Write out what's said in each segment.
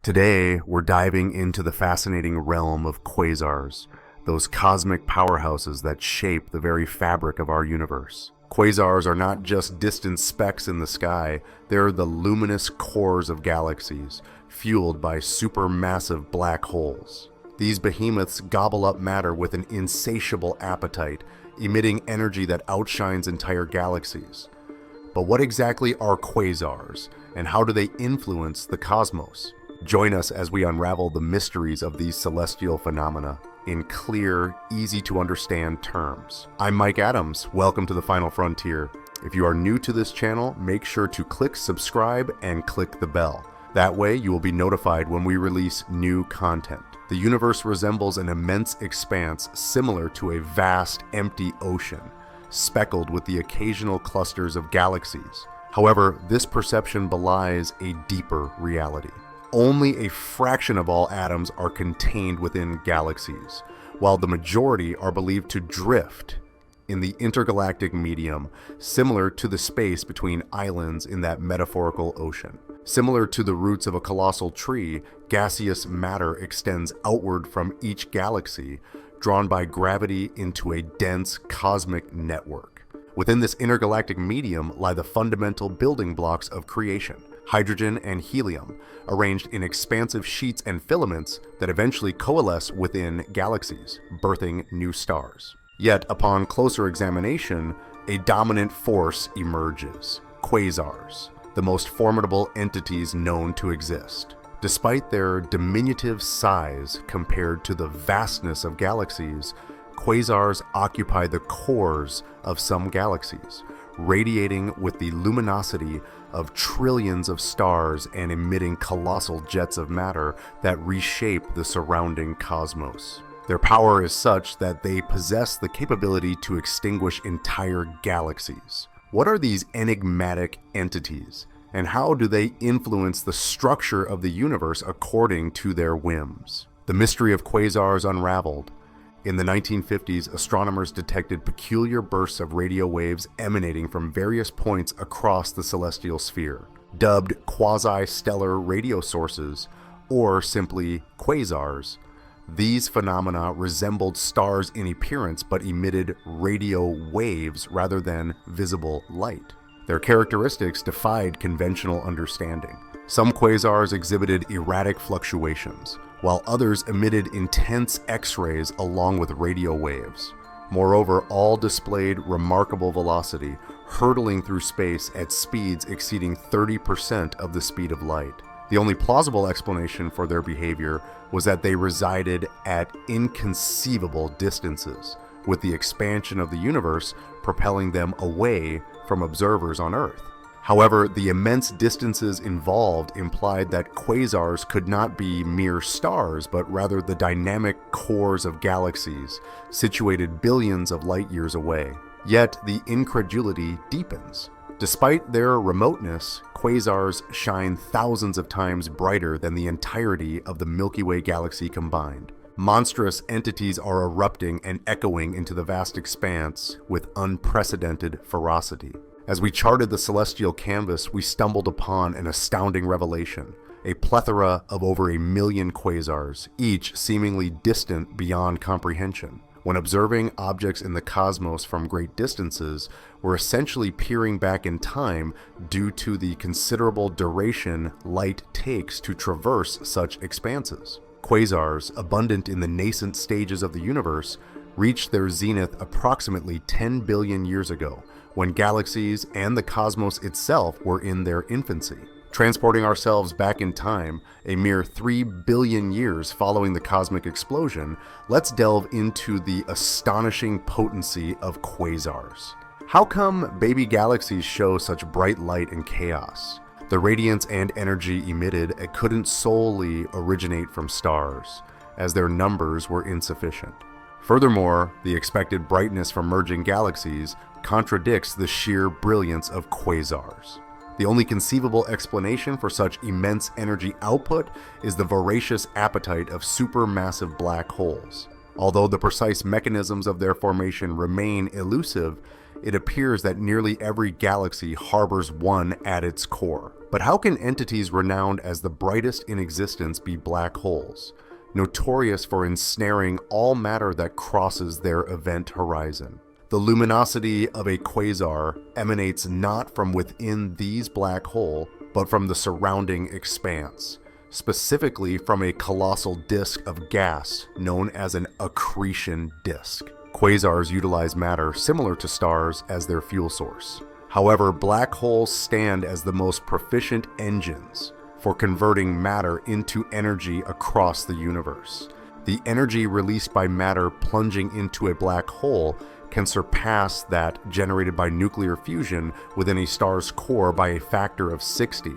Today, we're diving into the fascinating realm of quasars, those cosmic powerhouses that shape the very fabric of our universe. Quasars are not just distant specks in the sky, they're the luminous cores of galaxies, fueled by supermassive black holes. These behemoths gobble up matter with an insatiable appetite, emitting energy that outshines entire galaxies. But what exactly are quasars, and how do they influence the cosmos? Join us as we unravel the mysteries of these celestial phenomena in clear, easy-to-understand terms. I'm Mike Adams. Welcome to the Final Frontier. If you are new to this channel, make sure to click subscribe and click the bell. That way, you will be notified when we release new content. The universe resembles an immense expanse similar to a vast, empty ocean, speckled with the occasional clusters of galaxies. However, this perception belies a deeper reality. Only a fraction of all atoms are contained within galaxies, while the majority are believed to drift in the intergalactic medium, similar to the space between islands in that metaphorical ocean. Similar to the roots of a colossal tree, gaseous matter extends outward from each galaxy, drawn by gravity into a dense cosmic network. Within this intergalactic medium lie the fundamental building blocks of creation: hydrogen and helium, arranged in expansive sheets and filaments that eventually coalesce within galaxies, birthing new stars. Yet, upon closer examination, a dominant force emerges: quasars, the most formidable entities known to exist. Despite their diminutive size compared to the vastness of galaxies, quasars occupy the cores of some galaxies, radiating with the luminosity of trillions of stars and emitting colossal jets of matter that reshape the surrounding cosmos. Their power is such that they possess the capability to extinguish entire galaxies. What are these enigmatic entities, and how do they influence the structure of the universe according to their whims? The mystery of quasars unraveled. In the 1950s, astronomers detected peculiar bursts of radio waves emanating from various points across the celestial sphere. Dubbed quasi-stellar radio sources, or simply quasars, these phenomena resembled stars in appearance but emitted radio waves rather than visible light. Their characteristics defied conventional understanding. Some quasars exhibited erratic fluctuations, while others emitted intense X-rays along with radio waves. Moreover, all displayed remarkable velocity, hurtling through space at speeds exceeding 30% of the speed of light. The only plausible explanation for their behavior was that they resided at inconceivable distances, with the expansion of the universe propelling them away from observers on Earth. However, the immense distances involved implied that quasars could not be mere stars, but rather the dynamic cores of galaxies situated billions of light years away. Yet the incredulity deepens. Despite their remoteness, quasars shine thousands of times brighter than the entirety of the Milky Way galaxy combined. Monstrous entities are erupting and echoing into the vast expanse with unprecedented ferocity. As we charted the celestial canvas, we stumbled upon an astounding revelation: a plethora of over 1 million quasars, each seemingly distant beyond comprehension. When observing objects in the cosmos from great distances, we're essentially peering back in time due to the considerable duration light takes to traverse such expanses. Quasars, abundant in the nascent stages of the universe, reached their zenith approximately 10 billion years ago, when galaxies and the cosmos itself were in their infancy. Transporting ourselves back in time, a mere 3 billion years following the cosmic explosion, let's delve into the astonishing potency of quasars. How come baby galaxies show such bright light and chaos? The radiance and energy emitted couldn't solely originate from stars, as their numbers were insufficient. Furthermore, the expected brightness from merging galaxies contradicts the sheer brilliance of quasars. The only conceivable explanation for such immense energy output is the voracious appetite of supermassive black holes. Although the precise mechanisms of their formation remain elusive, it appears that nearly every galaxy harbors one at its core. But how can entities renowned as the brightest in existence be black holes, notorious for ensnaring all matter that crosses their event horizon? The luminosity of a quasar emanates not from within these black hole, but from the surrounding expanse, specifically from a colossal disk of gas known as an accretion disk. Quasars utilize matter similar to stars as their fuel source. However, black holes stand as the most proficient engines for converting matter into energy across the universe. The energy released by matter plunging into a black hole can surpass that generated by nuclear fusion within a star's core by a factor of 60,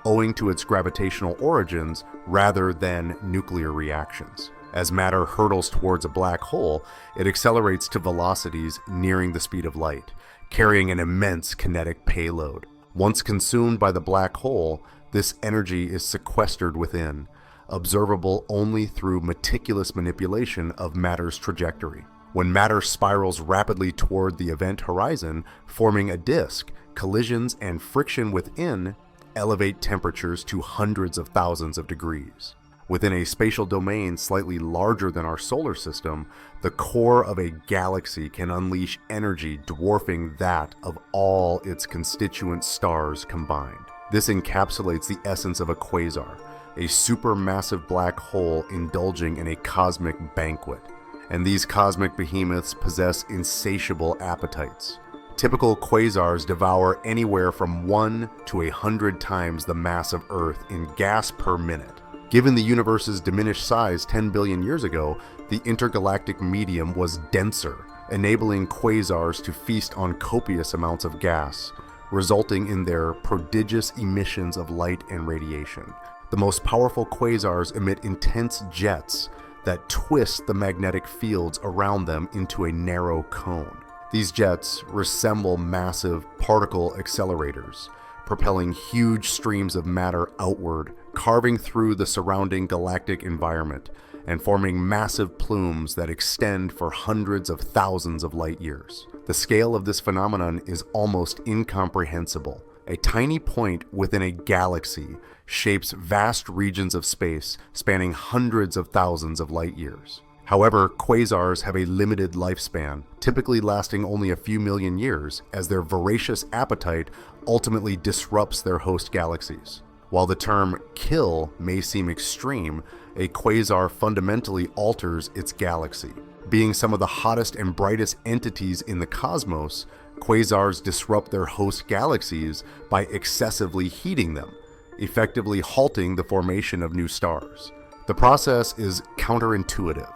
owing to its gravitational origins rather than nuclear reactions. As matter hurtles towards a black hole, it accelerates to velocities nearing the speed of light, carrying an immense kinetic payload. Once consumed by the black hole, this energy is sequestered within, observable only through meticulous manipulation of matter's trajectory. When matter spirals rapidly toward the event horizon, forming a disk, collisions and friction within elevate temperatures to hundreds of thousands of degrees. Within a spatial domain slightly larger than our solar system, the core of a galaxy can unleash energy dwarfing that of all its constituent stars combined. This encapsulates the essence of a quasar, a supermassive black hole indulging in a cosmic banquet. And these cosmic behemoths possess insatiable appetites. Typical quasars devour anywhere from 1 to 100 times the mass of Earth in gas per minute. Given the universe's diminished size 10 billion years ago, the intergalactic medium was denser, enabling quasars to feast on copious amounts of gas, resulting in their prodigious emissions of light and radiation. The most powerful quasars emit intense jets that twist the magnetic fields around them into a narrow cone. These jets resemble massive particle accelerators, propelling huge streams of matter outward, carving through the surrounding galactic environment, and forming massive plumes that extend for hundreds of thousands of light years. The scale of this phenomenon is almost incomprehensible. A tiny point within a galaxy shapes vast regions of space spanning hundreds of thousands of light years. However, quasars have a limited lifespan, typically lasting only a few million years, as their voracious appetite ultimately disrupts their host galaxies. While the term kill may seem extreme, a quasar fundamentally alters its galaxy. Being some of the hottest and brightest entities in the cosmos, quasars disrupt their host galaxies by excessively heating them, effectively halting the formation of new stars. The process is counterintuitive.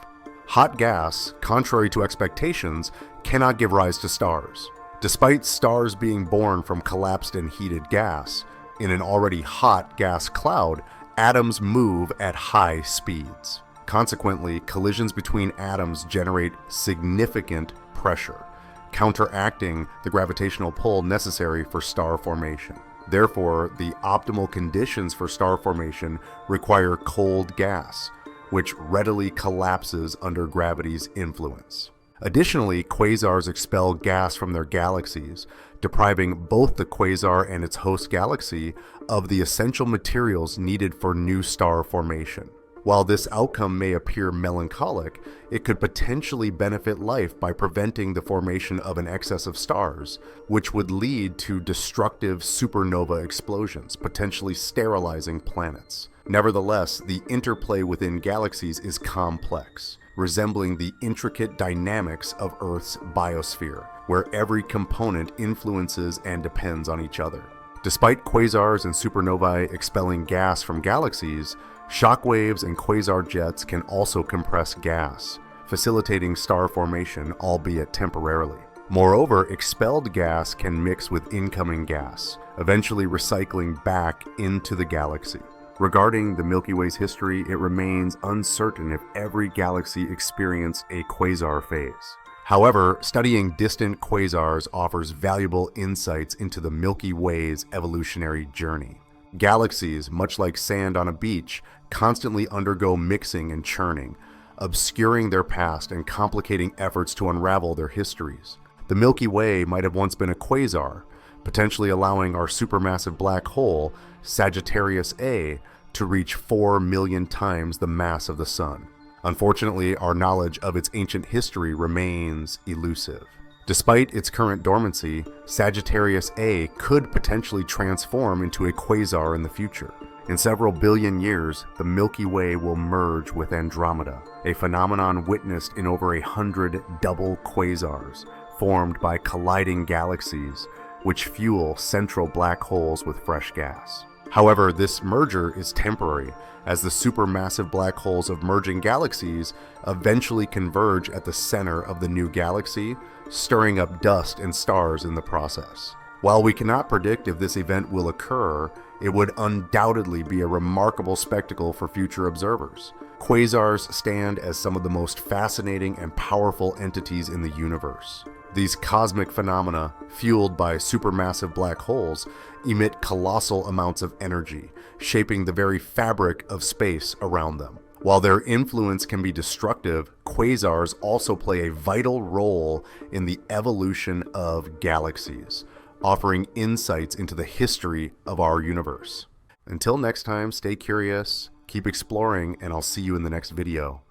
Hot gas, contrary to expectations, cannot give rise to stars. Despite stars being born from collapsed and heated gas, in an already hot gas cloud, atoms move at high speeds. Consequently, collisions between atoms generate significant pressure, counteracting the gravitational pull necessary for star formation. Therefore, the optimal conditions for star formation require cold gas, which readily collapses under gravity's influence. Additionally, quasars expel gas from their galaxies, depriving both the quasar and its host galaxy of the essential materials needed for new star formation. While this outcome may appear melancholic, it could potentially benefit life by preventing the formation of an excess of stars, which would lead to destructive supernova explosions, potentially sterilizing planets. Nevertheless, the interplay within galaxies is complex, resembling the intricate dynamics of Earth's biosphere, where every component influences and depends on each other. Despite quasars and supernovae expelling gas from galaxies, shockwaves and quasar jets can also compress gas, facilitating star formation, albeit temporarily. Moreover, expelled gas can mix with incoming gas, eventually recycling back into the galaxy. Regarding the Milky Way's history, it remains uncertain if every galaxy experienced a quasar phase. However, studying distant quasars offers valuable insights into the Milky Way's evolutionary journey. Galaxies, much like sand on a beach, constantly undergo mixing and churning, obscuring their past and complicating efforts to unravel their histories. The Milky Way might have once been a quasar, potentially allowing our supermassive black hole, Sagittarius A, to reach 4 million times the mass of the Sun. Unfortunately, our knowledge of its ancient history remains elusive. Despite its current dormancy, Sagittarius A could potentially transform into a quasar in the future. In several billion years, the Milky Way will merge with Andromeda, a phenomenon witnessed in over 100 double quasars formed by colliding galaxies, which fuel central black holes with fresh gas. However, this merger is temporary, as the supermassive black holes of merging galaxies eventually converge at the center of the new galaxy, stirring up dust and stars in the process. While we cannot predict if this event will occur, it would undoubtedly be a remarkable spectacle for future observers. Quasars stand as some of the most fascinating and powerful entities in the universe. These cosmic phenomena, fueled by supermassive black holes, emit colossal amounts of energy, shaping the very fabric of space around them. While their influence can be destructive, quasars also play a vital role in the evolution of galaxies, offering insights into the history of our universe. Until next time, stay curious, keep exploring, and I'll see you in the next video.